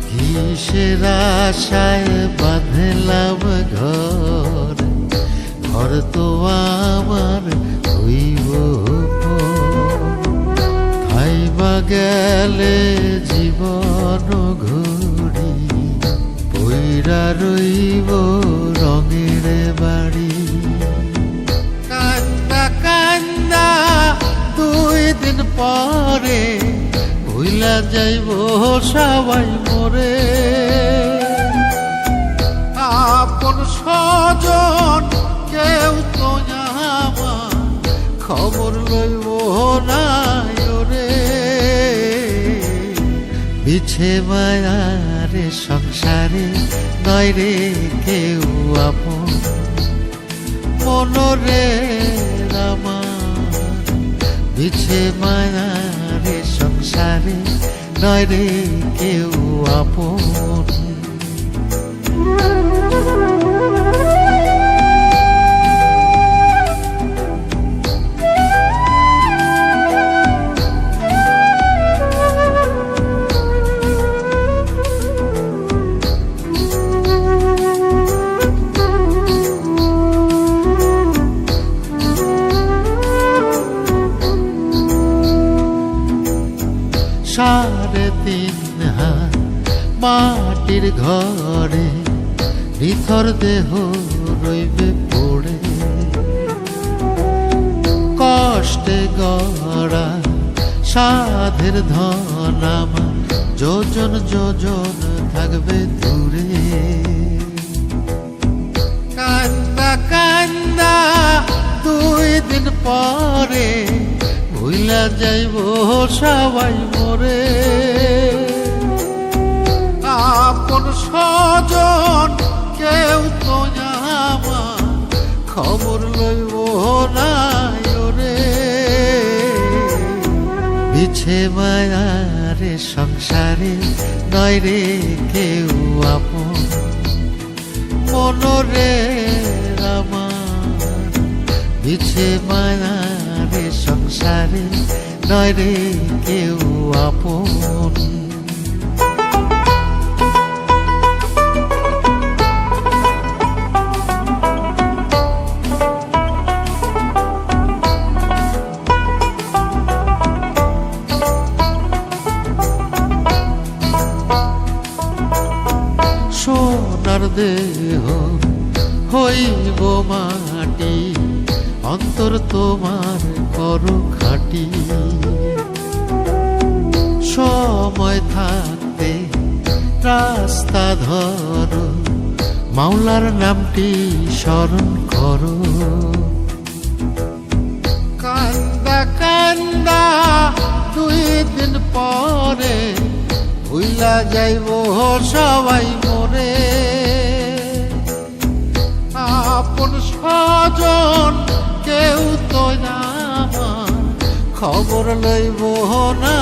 কিসের আশায় বাঁধলাম ঘর, ঘর তো আমার হইব খাইবা গেলে জীবন ঘুরি, পইরা রইব রঙের বাড়ি। কান্দা কান্দা 2 দিন পরে ভুইলা যাইব সবাই মরে। আপন স্বজন কেউ তো আমার খবর লইব না রে। বিছে মায়ারে সংসারে নয় রে কেউ আপন, মনরে আমার বিছে মায়ারে সংসারে নয় রে কেউ আপন। সাড়ে 3 হাত মাটির ঘরে নিথর দেহ রইবে পড়ে, কষ্টে গড়া সাধের ধন আমার যোজন যোজন থাকবে দূরে। কান্দা কান্দা 2 দিন পরে ভুইলা যাইব সবাই মরে। আপন স্বজন কেউ তো আমার খবর লইব না রে। বিছে মায়ারে সংসারে নয় রে কেউ আপন, মনরে আমার বিছে মায়ারে সংসারে নয় রে কেউ আপন। সোনার দেহ হইব মাটি, অন্তর তোমার করো খাটি। সময় থাকতে রাস্তা ধরো, মাওলার নামটি স্মরণ করো। কান্দা কান্দা 2 দিন পরে ভুইলা যাইব সবাই মরে। আপন স্বজন কেউ তো আমার খবর লইব না